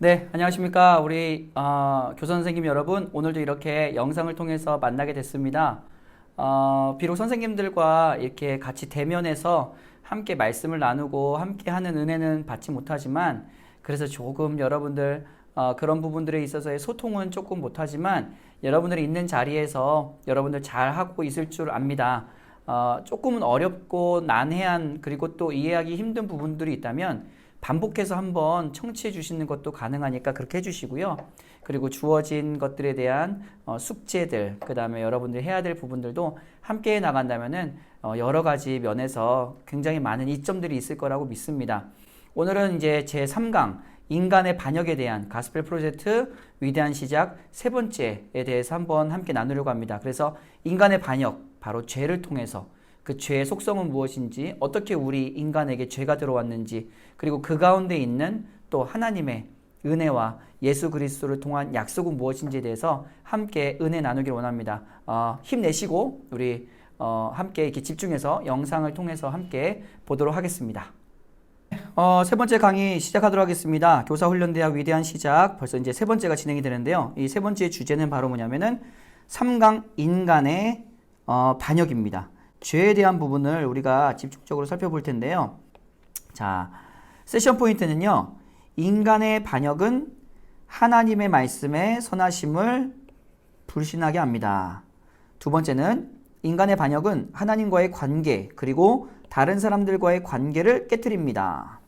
네, 안녕하십니까. 우리 교사 선생님 여러분, 오늘도 이렇게 영상을 통해서 만나게 됐습니다. 비록 선생님들과 이렇게 같이 대면해서 함께 말씀을 나누고 함께 하는 은혜는 받지 못하지만, 그래서 조금 여러분들 그런 부분들에 있어서의 소통은 조금 못하지만 여러분들이 있는 자리에서 여러분들 잘 하고 있을 줄 압니다. 조금은 어렵고 난해한, 그리고 또 이해하기 힘든 부분들이 있다면 반복해서 한번 청취해 주시는 것도 가능하니까 그렇게 해주시고요. 그리고 주어진 것들에 대한 숙제들, 그 다음에 여러분들이 해야 될 부분들도 함께 해 나간다면은 여러 가지 면에서 굉장히 많은 이점들이 있을 거라고 믿습니다. 오늘은 이제 제 3강 인간의 반역에 대한 가스펠 프로젝트 위대한 시작 세 번째에 대해서 한번 함께 나누려고 합니다. 그래서 인간의 반역, 바로 죄를 통해서 그 죄의 속성은 무엇인지, 어떻게 우리 인간에게 죄가 들어왔는지, 그리고 그 가운데 있는 또 하나님의 은혜와 예수 그리스도를 통한 약속은 무엇인지에 대해서 함께 은혜 나누기를 원합니다. 힘내시고 우리 함께 이렇게 집중해서 영상을 통해서 함께 보도록 하겠습니다. 세 번째 강의 시작하도록 하겠습니다. 교사훈련대학 위대한 시작, 벌써 이제 세 번째가 진행이 되는데요. 이 세 번째 주제는 바로 뭐냐면은 3강 인간의 반역입니다. 죄에 대한 부분을 우리가 집중적으로 살펴볼 텐데요. 자, 세션 포인트는요. 인간의 반역은 하나님의 말씀에 선하심을 불신하게 합니다. 두 번째는 인간의 반역은 하나님과의 관계, 그리고 다른 사람들과의 관계를 깨트립니다.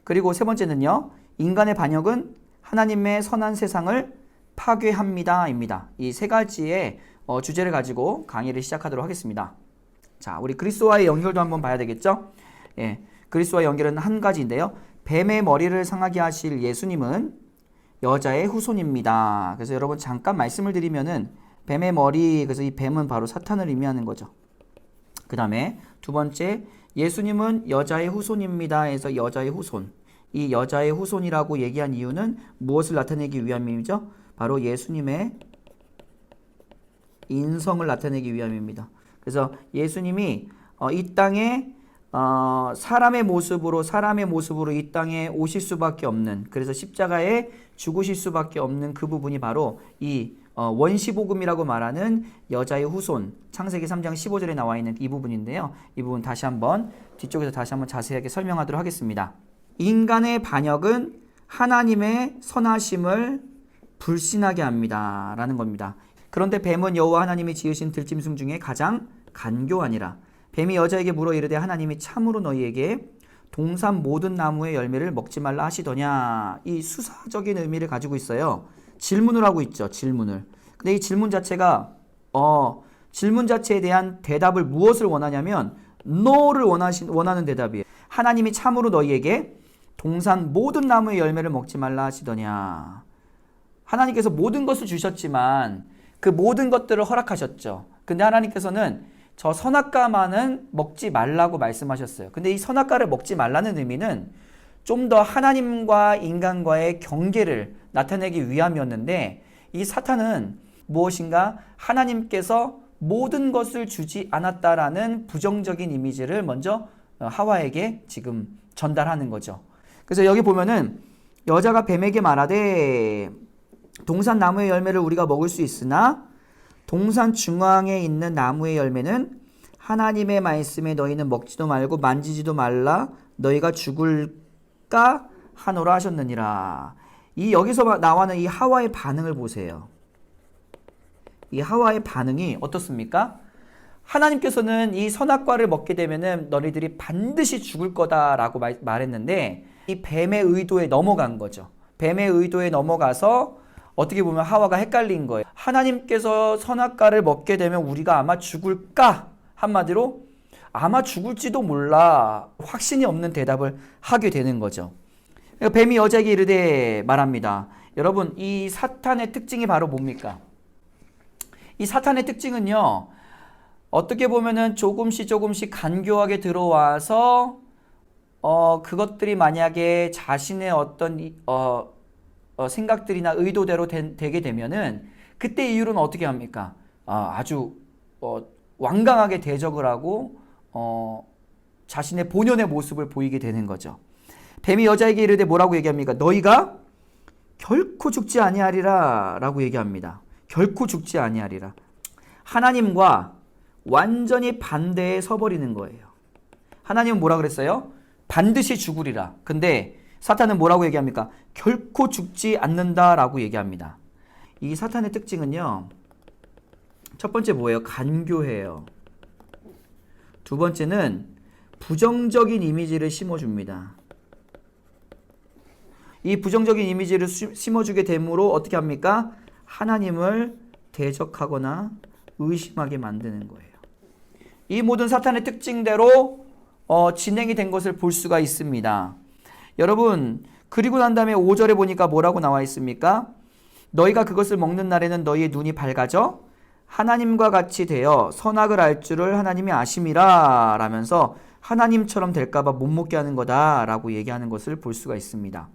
그리고 세 번째는요. 인간의 반역은 하나님의 선한 세상을 파괴합니다. 입니다. 이 세 가지의 주제를 가지고 강의를 시작하도록 하겠습니다. 자, 우리 그리스도와의 연결도 한번 봐야 되겠죠? 예, 그리스도와의 연결은 한 가지인데요. 뱀의 머리를 상하게 하실 예수님은 여자의 후손입니다. 그래서 여러분 잠깐 말씀을 드리면은 뱀의 머리, 그래서 이 뱀은 바로 사탄을 의미하는 거죠. 그 다음에 두 번째, 예수님은 여자의 후손입니다 해서 여자의 후손. 이 여자의 후손이라고 얘기한 이유는 무엇을 나타내기 위함이죠? 바로 예수님의 인성을 나타내기 위함입니다. 그래서 예수님이 이 땅에 사람의 모습으로 이 땅에 오실 수밖에 없는, 그래서 십자가에 죽으실 수밖에 없는 그 부분이 바로 이 원시복음이라고 말하는 여자의 후손, 창세기 3장 15절에 나와 있는 이 부분인데요. 이 부분 다시 한번 뒤쪽에서 다시 한번 자세하게 설명하도록 하겠습니다. 인간의 반역은 하나님의 선하심을 불신하게 합니다 라는 겁니다. 그런데 뱀은 여호와 하나님이 지으신 들짐승 중에 가장 간교하니라. 뱀이 여자에게 물어 이르되 하나님이 참으로 너희에게 동산 모든 나무의 열매를 먹지 말라 하시더냐. 이 수사적인 의미를 가지고 있어요. 질문을 하고 있죠. 질문을. 근데 이 질문 자체가 질문 자체에 대한 대답을 무엇을 원하냐면 no를 원하는 대답이에요. 하나님이 참으로 너희에게 동산 모든 나무의 열매를 먹지 말라 하시더냐. 하나님께서 모든 것을 주셨지만 그 모든 것들을 허락하셨죠. 근데 하나님께서는 저 선악과만은 먹지 말라고 말씀하셨어요. 근데 이 선악과를 먹지 말라는 의미는 좀 더 하나님과 인간과의 경계를 나타내기 위함이었는데, 이 사탄은 무엇인가 하나님께서 모든 것을 주지 않았다라는 부정적인 이미지를 먼저 하와에게 지금 전달하는 거죠. 그래서 여기 보면은 여자가 뱀에게 말하되 동산 나무의 열매를 우리가 먹을 수 있으나 동산 중앙에 있는 나무의 열매는 하나님의 말씀에 너희는 먹지도 말고 만지지도 말라 너희가 죽을까 하노라 하셨느니라. 이 여기서 나와는 이 하와의 반응을 보세요. 이 하와의 반응이 어떻습니까? 하나님께서는 이 선악과를 먹게 되면은 너희들이 반드시 죽을 거다라고 말했는데, 이 뱀의 의도에 넘어간 거죠. 뱀의 의도에 넘어가서 어떻게 보면 하와가 헷갈린 거예요. 하나님께서 선악과를 먹게 되면 우리가 아마 죽을까? 한마디로 아마 죽을지도 몰라, 확신이 없는 대답을 하게 되는 거죠. 뱀이 여자에게 이르되 말합니다. 여러분, 이 사탄의 특징이 바로 뭡니까? 이 사탄의 특징은요, 어떻게 보면은 조금씩 간교하게 들어와서 그것들이 만약에 자신의 어떤 생각들이나 의도대로 되게 되면은 그때 이유는 어떻게 합니까? 아주 완강하게 대적을 하고 자신의 본연의 모습을 보이게 되는 거죠. 뱀이 여자에게 이르되 뭐라고 얘기합니까? 너희가 결코 죽지 아니하리라 라고 얘기합니다. 결코 죽지 아니하리라. 하나님과 완전히 반대에 서버리는 거예요. 하나님은 뭐라 그랬어요? 반드시 죽으리라. 근데 사탄은 뭐라고 얘기합니까? 결코 죽지 않는다라고 얘기합니다. 이 사탄의 특징은요. 첫 번째 뭐예요? 간교해요. 두 번째는 부정적인 이미지를 심어줍니다. 이 부정적인 이미지를 심어주게 됨으로 어떻게 합니까? 하나님을 대적하거나 의심하게 만드는 거예요. 이 모든 사탄의 특징대로 진행이 된 것을 볼 수가 있습니다. 여러분, 그리고 난 다음에 5절에 보니까 뭐라고 나와 있습니까? 너희가 그것을 먹는 날에는 너희의 눈이 밝아져 하나님과 같이 되어 선악을 알 줄을 하나님이 아심이라 라면서 하나님처럼 될까봐 못 먹게 하는 거다 라고 얘기하는 것을 볼 수가 있습니다.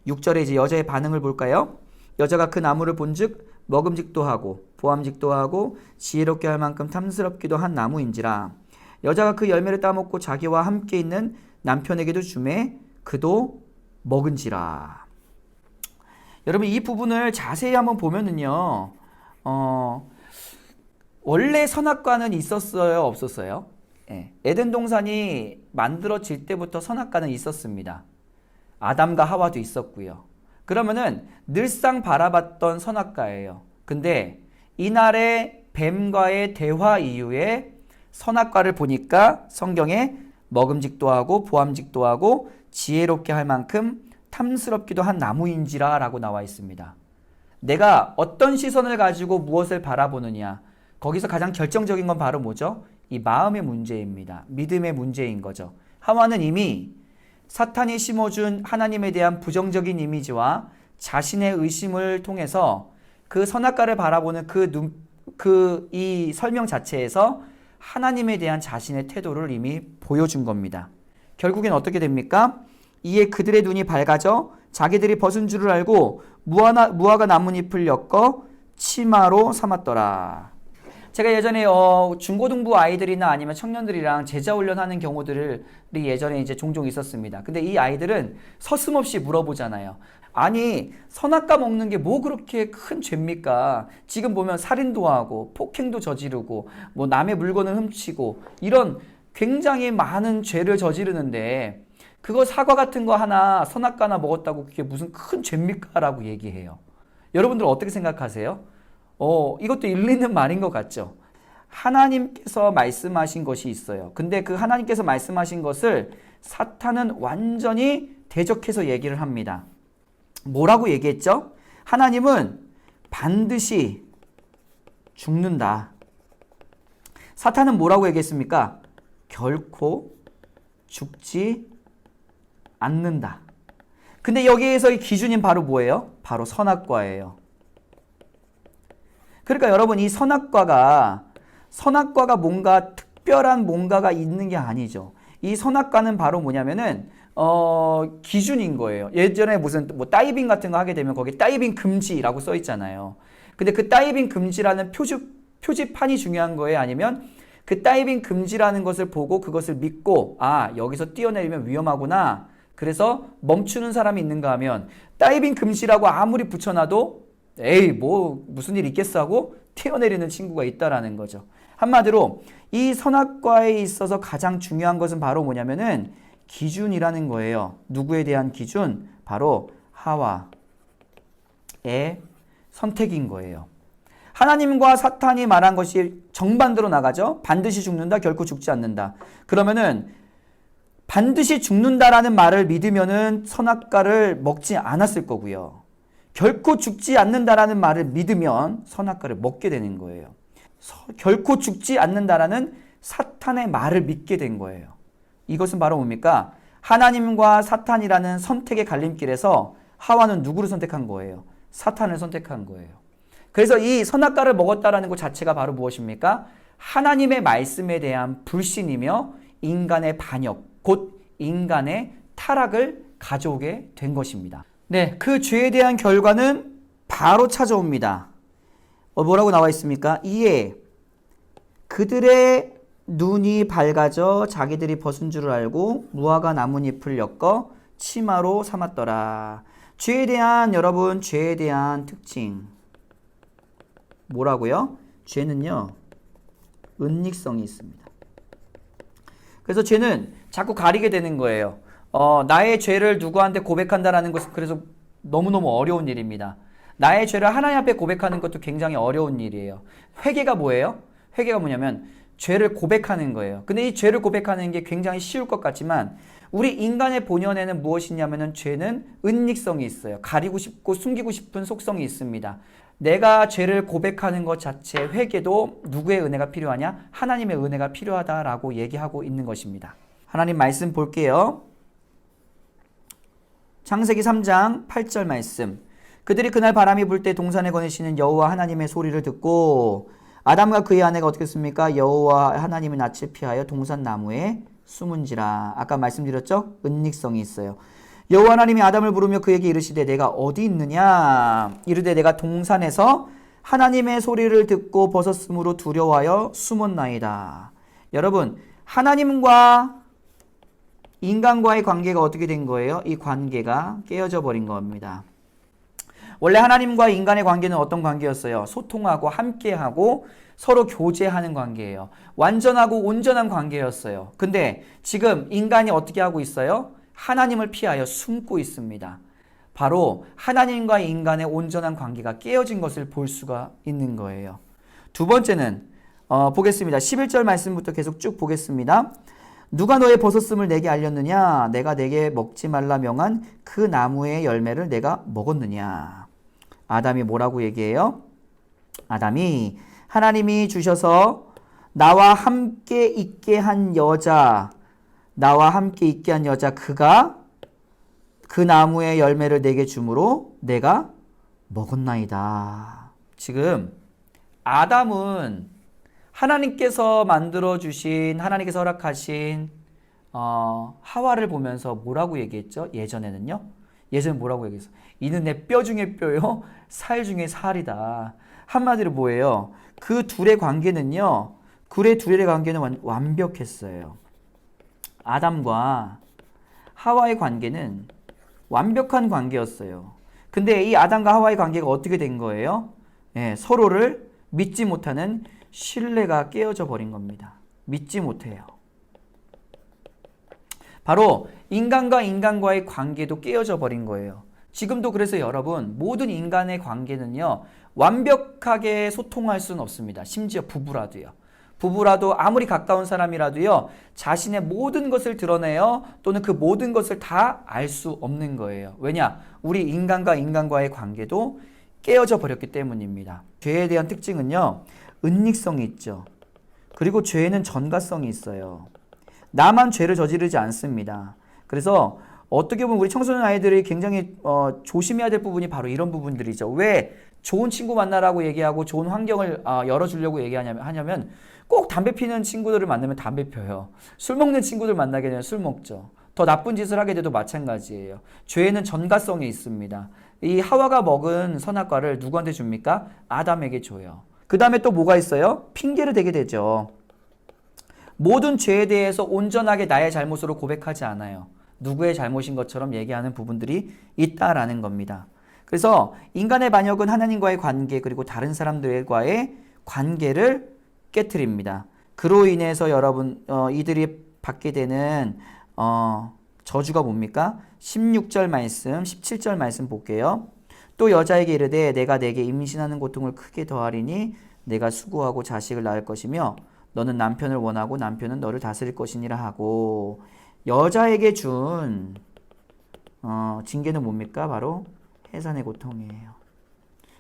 6절에 이제 여자의 반응을 볼까요? 여자가 그 나무를 본즉 먹음직도 하고 보암직도 하고 지혜롭게 할 만큼 탐스럽기도 한 나무인지라. 여자가 그 열매를 따먹고 자기와 함께 있는 남편에게도 주매 그도 먹은지라. 여러분, 이 부분을 자세히 한번 보면은요, 원래 선악과는 있었어요, 없었어요? 예, 에덴 동산이 만들어질 때부터 선악과는 있었습니다. 아담과 하와도 있었고요. 그러면은 늘상 바라봤던 선악과예요. 근데 이날의 뱀과의 대화 이후에 선악과를 보니까 성경에 먹음직도 하고 보암직도 하고 지혜롭게 할 만큼 탐스럽기도 한 나무인지라 라고 나와 있습니다. 내가 어떤 시선을 가지고 무엇을 바라보느냐, 거기서 가장 결정적인 건 바로 뭐죠? 이 마음의 문제입니다. 믿음의 문제인 거죠. 하와는 이미 사탄이 심어준 하나님에 대한 부정적인 이미지와 자신의 의심을 통해서 그 선악과를 바라보는 이 설명 자체에서 하나님에 대한 자신의 태도를 이미 보여준 겁니다. 결국엔 어떻게 됩니까? 이에 그들의 눈이 밝아져 자기들이 벗은 줄을 알고 무화과 나뭇잎을 엮어 치마로 삼았더라. 제가 예전에 중고등부 아이들이나 아니면 청년들이랑 제자훈련하는 경우들이 예전에 이제 종종 있었습니다. 근데 이 아이들은 서슴없이 물어보잖아요. 아니, 선악과 먹는 게 뭐 그렇게 큰 죄입니까? 지금 보면 살인도 하고 폭행도 저지르고 뭐 남의 물건을 훔치고 이런 굉장히 많은 죄를 저지르는데 그거 사과 같은 거 하나 선악과나 먹었다고 그게 무슨 큰 죄입니까? 라고 얘기해요. 여러분들 어떻게 생각하세요? 이것도 일리 있는 말인 것 같죠? 하나님께서 말씀하신 것이 있어요. 근데 그 하나님께서 말씀하신 것을 사탄은 완전히 대적해서 얘기를 합니다. 뭐라고 얘기했죠? 하나님은 반드시 죽는다. 사탄은 뭐라고 얘기했습니까? 결코 죽지 않는다. 근데 여기에서의 기준인 바로 뭐예요? 바로 선악과예요. 그러니까 여러분, 이 선악과가 뭔가 특별한 뭔가가 있는 게 아니죠. 이 선악과는 바로 뭐냐면은 기준인 거예요. 예전에 무슨 뭐 다이빙 같은 거 하게 되면 거기 다이빙 금지라고 써 있잖아요. 근데 그 다이빙 금지라는 표지판이 중요한 거예요? 아니면 그 다이빙 금지라는 것을 보고 그것을 믿고 여기서 뛰어내리면 위험하구나. 그래서 멈추는 사람이 있는가 하면 다이빙 금지라고 아무리 붙여놔도 에이 뭐 무슨 일 있겠어 하고 뛰어내리는 친구가 있다라는 거죠. 한마디로 이 선악과에 있어서 가장 중요한 것은 바로 뭐냐면은 기준이라는 거예요. 누구에 대한 기준? 바로 하와의 선택인 거예요. 하나님과 사탄이 말한 것이 정반대로 나가죠. 반드시 죽는다, 결코 죽지 않는다. 그러면은 반드시 죽는다라는 말을 믿으면은 선악과를 먹지 않았을 거고요. 결코 죽지 않는다라는 말을 믿으면 선악과를 먹게 되는 거예요. 결코 죽지 않는다라는 사탄의 말을 믿게 된 거예요. 이것은 바로 뭡니까? 하나님과 사탄이라는 선택의 갈림길에서 하와는 누구를 선택한 거예요? 사탄을 선택한 거예요. 그래서 이 선악과를 먹었다라는 것 자체가 바로 무엇입니까? 하나님의 말씀에 대한 불신이며 인간의 반역, 곧 인간의 타락을 가져오게 된 것입니다. 네, 그 죄에 대한 결과는 바로 찾아옵니다. 뭐라고 나와 있습니까? 이에 그들의 눈이 밝아져 자기들이 벗은 줄을 알고 무화과 나뭇잎을 엮어 치마로 삼았더라. 죄에 대한 여러분 죄에 대한 특징 뭐라고요? 죄는요 은닉성이 있습니다. 그래서 죄는 자꾸 가리게 되는 거예요. 나의 죄를 누구한테 고백한다라는 것은 그래서 너무너무 어려운 일입니다. 나의 죄를 하나님 앞에 고백하는 것도 굉장히 어려운 일이에요. 회개가 뭐예요? 회개가 뭐냐면 죄를 고백하는 거예요. 근데 이 죄를 고백하는 게 굉장히 쉬울 것 같지만 우리 인간의 본연에는 무엇이냐면은 죄는 은닉성이 있어요. 가리고 싶고 숨기고 싶은 속성이 있습니다. 내가 죄를 고백하는 것 자체 회개도 누구의 은혜가 필요하냐? 하나님의 은혜가 필요하다라고 얘기하고 있는 것입니다. 하나님 말씀 볼게요. 창세기 3장 8절 말씀. 그들이 그날 바람이 불 때 동산에 거니시는 여호와 하나님의 소리를 듣고 아담과 그의 아내가 어떻게 했습니까? 여호와 하나님의 낯을 피하여 동산 나무에 숨은지라. 아까 말씀드렸죠? 은닉성이 있어요. 여호와 하나님이 아담을 부르며 그에게 이르시되 내가 어디 있느냐? 이르되 내가 동산에서 하나님의 소리를 듣고 벗었으므로 두려워하여 숨었나이다. 여러분, 하나님과 인간과의 관계가 어떻게 된 거예요? 이 관계가 깨어져 버린 겁니다. 원래 하나님과 인간의 관계는 어떤 관계였어요? 소통하고 함께하고 서로 교제하는 관계예요. 완전하고 온전한 관계였어요. 근데 지금 인간이 어떻게 하고 있어요? 하나님을 피하여 숨고 있습니다. 바로 하나님과 인간의 온전한 관계가 깨어진 것을 볼 수가 있는 거예요. 두 번째는 보겠습니다. 11절 말씀부터 계속 쭉 보겠습니다. 누가 너의 벗었음을 내게 알렸느냐? 내가 내게 먹지 말라 명한 그 나무의 열매를 내가 먹었느냐? 아담이 뭐라고 얘기해요? 아담이 하나님이 주셔서 나와 함께 있게 한 여자 그가 그 나무의 열매를 내게 주므로 내가 먹었나이다. 지금 아담은 하나님께서 만들어주신 하나님께서 허락하신 하와를 보면서 뭐라고 얘기했죠? 예전에 뭐라고 얘기했어? 이는 내 뼈 중에 뼈요 살 중에 살이다. 한마디로 뭐예요? 그 둘의 관계는요. 둘의 관계는 완벽했어요. 아담과 하와의 관계는 완벽한 관계였어요. 근데 이 아담과 하와의 관계가 어떻게 된 거예요? 서로를 믿지 못하는 신뢰가 깨어져 버린 겁니다. 믿지 못해요. 바로 인간과 인간과의 관계도 깨어져 버린 거예요. 지금도 그래서 여러분 모든 인간의 관계는요 완벽하게 소통할 수는 없습니다. 심지어 부부라도 아무리 가까운 사람이라도요 자신의 모든 것을 드러내요 또는 그 모든 것을 다 알 수 없는 거예요. 왜냐? 우리 인간과 인간과의 관계도 깨어져 버렸기 때문입니다. 죄에 대한 특징은요 은닉성이 있죠. 그리고 죄에는 전가성이 있어요. 나만 죄를 저지르지 않습니다. 그래서 어떻게 보면 우리 청소년 아이들이 굉장히 조심해야 될 부분이 바로 이런 부분들이죠. 왜 좋은 친구 만나라고 얘기하고 좋은 환경을 열어주려고 하냐면 꼭 담배 피는 친구들을 만나면 담배 펴요. 술 먹는 친구들 만나게 되면 술 먹죠. 더 나쁜 짓을 하게 돼도 마찬가지예요. 죄에는 전가성이 있습니다. 이 하와가 먹은 선악과를 누구한테 줍니까? 아담에게 줘요. 그 다음에 또 뭐가 있어요? 핑계를 대게 되죠. 모든 죄에 대해서 온전하게 나의 잘못으로 고백하지 않아요. 누구의 잘못인 것처럼 얘기하는 부분들이 있다라는 겁니다. 그래서 인간의 반역은 하나님과의 관계 그리고 다른 사람들과의 관계를 깨트립니다. 그로 인해서 여러분 이들이 받게 되는 저주가 뭡니까? 16절 말씀, 17절 말씀 볼게요. 또 여자에게 이르되 내가 내게 임신하는 고통을 크게 더하리니 내가 수고하고 자식을 낳을 것이며 너는 남편을 원하고 남편은 너를 다스릴 것이니라 하고 여자에게 준 징계는 뭡니까? 바로 해산의 고통이에요.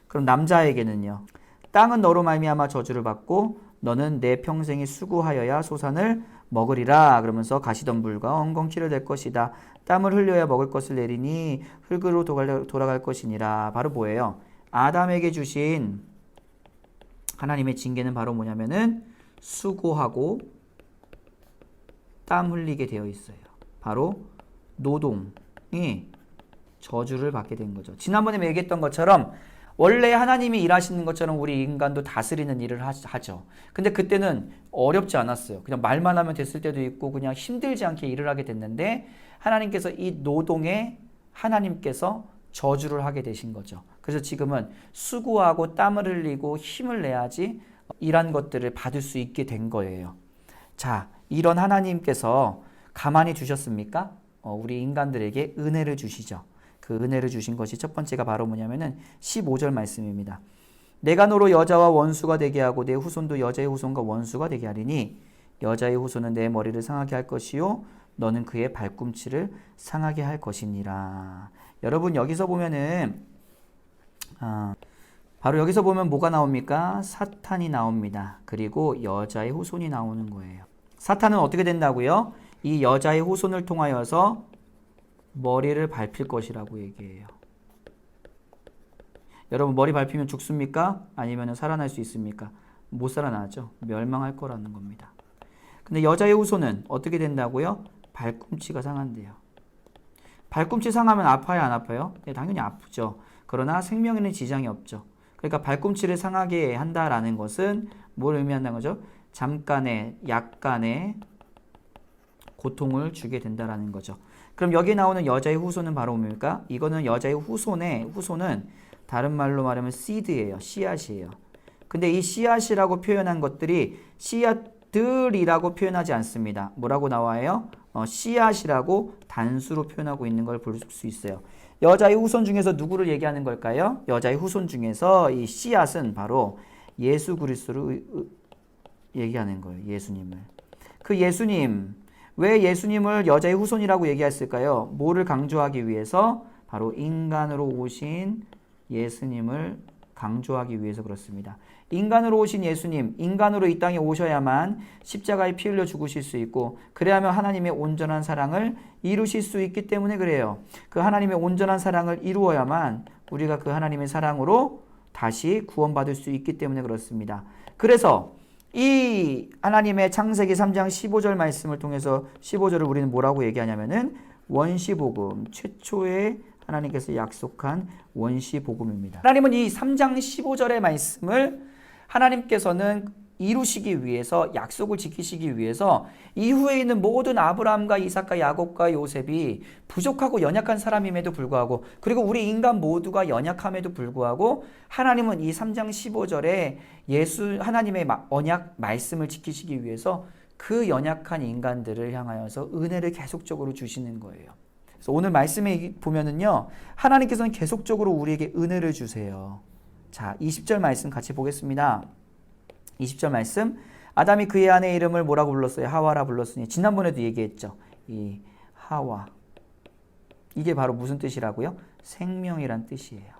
그럼 남자에게는요. 땅은 너로 말미암아 저주를 받고 너는 내 평생이 수고하여야 소산을 먹으리라. 그러면서 가시덤불과 엉겅퀴를 낼 것이다. 땀을 흘려야 먹을 것을 내리니 흙으로 돌아갈 것이니라. 바로 뭐예요? 아담에게 주신 하나님의 징계는 바로 뭐냐면은 수고하고 땀 흘리게 되어 있어요. 바로 노동이 저주를 받게 된 거죠. 지난번에 얘기했던 것처럼 원래 하나님이 일하시는 것처럼 우리 인간도 다스리는 일을 하죠. 근데 그때는 어렵지 않았어요. 그냥 말만 하면 됐을 때도 있고 그냥 힘들지 않게 일을 하게 됐는데 하나님께서 이 노동에 하나님께서 저주를 하게 되신 거죠. 그래서 지금은 수고하고 땀을 흘리고 힘을 내야지 이런 것들을 받을 수 있게 된 거예요. 자, 이런 하나님께서 가만히 두셨습니까? 우리 인간들에게 은혜를 주시죠. 그 은혜를 주신 것이 첫 번째가 바로 뭐냐면은 15절 말씀입니다. 내가 너로 여자와 원수가 되게 하고 내 후손도 여자의 후손과 원수가 되게 하리니 여자의 후손은 내 머리를 상하게 할 것이요 너는 그의 발꿈치를 상하게 할 것이니라. 여러분 여기서 보면은 바로 여기서 보면 뭐가 나옵니까? 사탄이 나옵니다. 그리고 여자의 후손이 나오는 거예요. 사탄은 어떻게 된다고요? 이 여자의 후손을 통하여서 머리를 밟힐 것이라고 얘기해요. 여러분 머리 밟히면 죽습니까? 아니면 살아날 수 있습니까? 못 살아나죠. 멸망할 거라는 겁니다. 근데 여자의 후손은 어떻게 된다고요? 발꿈치가 상한대요. 발꿈치 상하면 아파요, 안 아파요? 네, 당연히 아프죠. 그러나 생명에는 지장이 없죠. 그러니까 발꿈치를 상하게 한다라는 것은 뭘 의미한다는 거죠? 잠깐의, 약간의 고통을 주게 된다라는 거죠. 그럼 여기에 나오는 여자의 후손은 바로 뭡니까? 이거는 여자의 후손은 다른 말로 말하면 seed예요. 씨앗이에요. 근데 이 씨앗이라고 표현한 것들이 씨앗들이라고 표현하지 않습니다. 뭐라고 나와요? 씨앗이라고 단수로 표현하고 있는 걸 볼 수 있어요. 여자의 후손 중에서 누구를 얘기하는 걸까요? 여자의 후손 중에서 이 씨앗은 바로 예수 그리스도를 얘기하는 거예요. 예수님을. 그 예수님, 왜 예수님을 여자의 후손이라고 얘기했을까요? 뭐를 강조하기 위해서? 바로 인간으로 오신 예수님을 강조하기 위해서 그렇습니다. 인간으로 오신 예수님, 인간으로 이 땅에 오셔야만 십자가에 피 흘려 죽으실 수 있고 그래야만 하나님의 온전한 사랑을 이루실 수 있기 때문에 그래요. 그 하나님의 온전한 사랑을 이루어야만 우리가 그 하나님의 사랑으로 다시 구원받을 수 있기 때문에 그렇습니다. 그래서 이 하나님의 창세기 3장 15절 말씀을 통해서 15절을 우리는 뭐라고 얘기하냐면은 원시복음, 최초의 하나님께서 약속한 원시복음입니다. 하나님은 이 3장 15절의 말씀을 하나님께서는 이루시기 위해서 약속을 지키시기 위해서 이후에 있는 모든 아브라함과 이삭과 야곱과 요셉이 부족하고 연약한 사람임에도 불구하고 그리고 우리 인간 모두가 연약함에도 불구하고 하나님은 이 3장 15절에 하나님의 언약 말씀을 지키시기 위해서 그 연약한 인간들을 향하여서 은혜를 계속적으로 주시는 거예요. 그래서 오늘 말씀에 보면은요, 하나님께서는 계속적으로 우리에게 은혜를 주세요. 자, 20절 말씀 같이 보겠습니다. 20절 말씀. 아담이 그의 아내의 이름을 뭐라고 불렀어요? 하와라 불렀으니. 지난번에도 얘기했죠. 이 하와. 이게 바로 무슨 뜻이라고요? 생명이란 뜻이에요.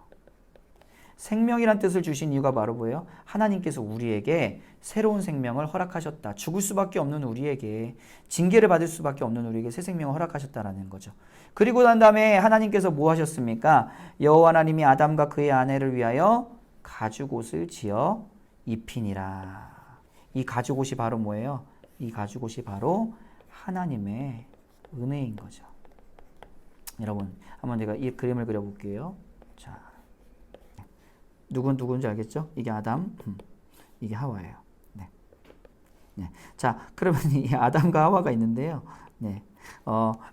생명이란 뜻을 주신 이유가 바로 뭐예요? 하나님께서 우리에게 새로운 생명을 허락하셨다. 죽을 수밖에 없는 우리에게, 징계를 받을 수밖에 없는 우리에게 새 생명을 허락하셨다라는 거죠. 그리고 난 다음에 하나님께서 뭐 하셨습니까? 여호와 하나님이 아담과 그의 아내를 위하여 가죽옷을 지어 입히니라. 이 가죽옷이 바로 뭐예요? 이 가죽옷이 바로 하나님의 은혜인 거죠. 여러분, 한번 제가 이 그림을 그려볼게요. 자, 누군지 알겠죠? 이게 아담, 이게 하와예요. 네. 네. 자, 그러면 이 아담과 하와가 있는데요. 네.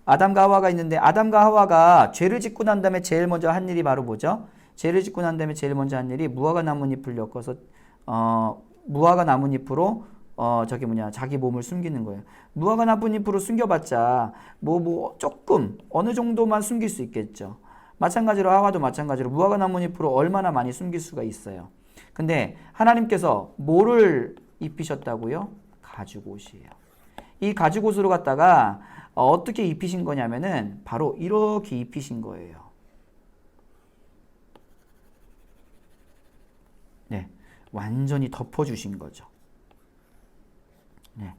아담과 하와가 있는데, 아담과 하와가 죄를 짓고 난 다음에 제일 먼저 한 일이 바로 뭐죠? 죄를 짓고 난 다음에 제일 먼저 한 일이 무화과 나뭇잎을 엮어서, 무화과 나뭇잎으로, 자기 몸을 숨기는 거예요. 무화과 나뭇잎으로 숨겨봤자, 조금, 어느 정도만 숨길 수 있겠죠. 마찬가지로 하와도 마찬가지로 무화과 나뭇잎으로 얼마나 많이 숨길 수가 있어요. 근데 하나님께서 뭐를 입히셨다고요? 가죽옷이에요. 이 가죽옷으로 갖다가 어떻게 입히신 거냐면은 바로 이렇게 입히신 거예요. 네, 완전히 덮어주신 거죠. 네.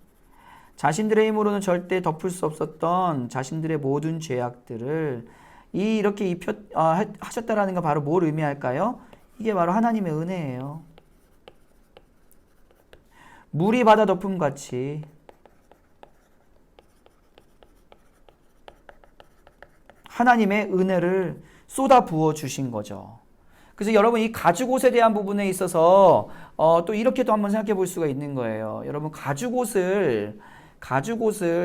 자신들의 힘으로는 절대 덮을 수 없었던 자신들의 모든 죄악들을 이렇게 하셨다라는 건 바로 뭘 의미할까요? 이게 바로 하나님의 은혜예요. 물이 바다 덮음 같이 하나님의 은혜를 쏟아 부어 주신 거죠. 그래서 여러분 이 가죽옷에 대한 부분에 있어서 또 이렇게도 한번 생각해 볼 수가 있는 거예요. 여러분 가죽옷을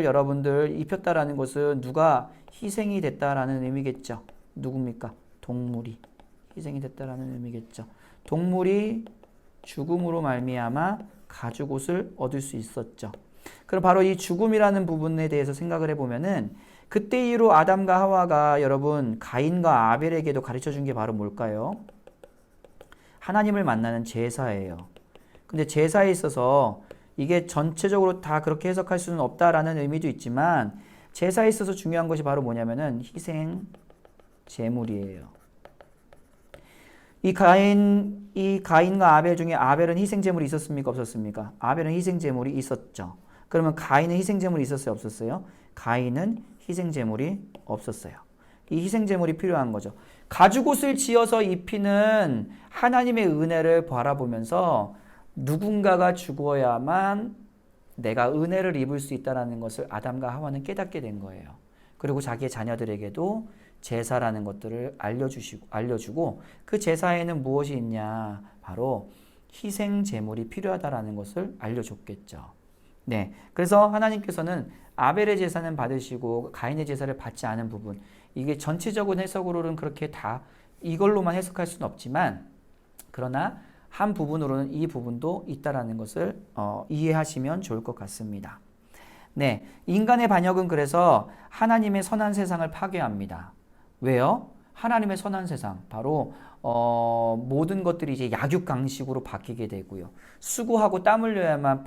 여러분들 입혔다라는 것은 누가 희생이 됐다라는 의미겠죠. 누굽니까? 동물이 희생이 됐다라는 의미겠죠. 동물이 죽음으로 말미암아 가죽옷을 얻을 수 있었죠. 그럼 바로 이 죽음이라는 부분에 대해서 생각을 해보면은 그때 이후로 아담과 하와가 여러분 가인과 아벨에게도 가르쳐 준 게 바로 뭘까요? 하나님을 만나는 제사예요. 근데 제사에 있어서 이게 전체적으로 다 그렇게 해석할 수는 없다라는 의미도 있지만 제사에 있어서 중요한 것이 바로 뭐냐면은 희생 제물이에요. 이 가인과 아벨 중에 아벨은 희생 제물이 있었습니까? 없었습니까? 아벨은 희생 제물이 있었죠. 그러면 가인은 희생 제물이 있었어요? 없었어요? 가인은 희생 제물이 없었어요. 이 희생 제물이 필요한 거죠. 가죽옷을 지어서 입히는 하나님의 은혜를 바라보면서 누군가가 죽어야만 내가 은혜를 입을 수 있다는 것을 아담과 하와는 깨닫게 된 거예요. 그리고 자기의 자녀들에게도 제사라는 것들을 알려주고 그 제사에는 무엇이 있냐? 바로 희생 제물이 필요하다라는 것을 알려줬겠죠. 네, 그래서 하나님께서는 아벨의 제사는 받으시고 가인의 제사를 받지 않은 부분, 이게 전체적인 해석으로는 그렇게 다 이걸로만 해석할 수는 없지만 그러나 한 부분으로는 이 부분도 있다라는 것을 이해하시면 좋을 것 같습니다. 네, 인간의 반역은 그래서 하나님의 선한 세상을 파괴합니다. 왜요? 하나님의 선한 세상, 바로 모든 것들이 이제 약육강식으로 바뀌게 되고요. 수고하고 땀 흘려야만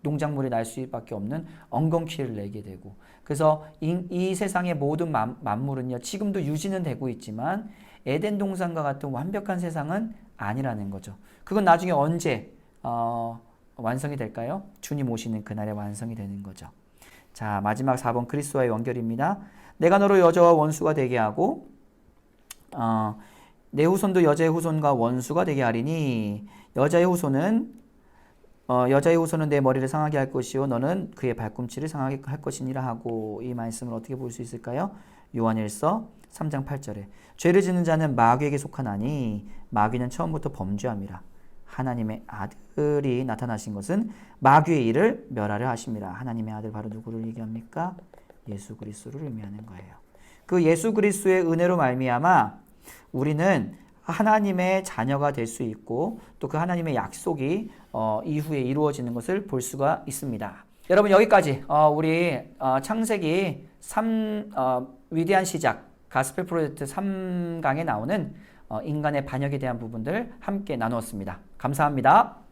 농작물이 날 수밖에 없는 엉겅퀴를 내게 되고, 그래서 이 세상의 모든 만물은요 지금도 유지는 되고 있지만 에덴 동산과 같은 완벽한 세상은 아니라는 거죠. 그건 나중에 언제 완성이 될까요? 주님 오시는 그날에 완성이 되는 거죠. 자, 마지막 4번 그리스도와의 연결입니다. 내가 너로 여자와 원수가 되게 하고 내 후손도 여자의 후손과 원수가 되게 하리니 여자의 후손은 내 머리를 상하게 할 것이요 너는 그의 발꿈치를 상하게 할 것이니라 하고, 이 말씀을 어떻게 볼 수 있을까요? 요한일서 3장 8절에 죄를 짓는 자는 마귀에게 속하나니 마귀는 처음부터 범죄함이라. 하나님의 아들이 나타나신 것은 마귀의 일을 멸하려 하심이라. 하나님의 아들 바로 누구를 얘기합니까? 예수 그리스도를 의미하는 거예요. 그 예수 그리스도의 은혜로 말미암아 우리는 하나님의 자녀가 될 수 있고 또 그 하나님의 약속이 이후에 이루어지는 것을 볼 수가 있습니다. 여러분 여기까지 우리 창세기 3 위대한 시작 가스펠 프로젝트 3강에 나오는 인간의 반역에 대한 부분들 함께 나누었습니다. 감사합니다.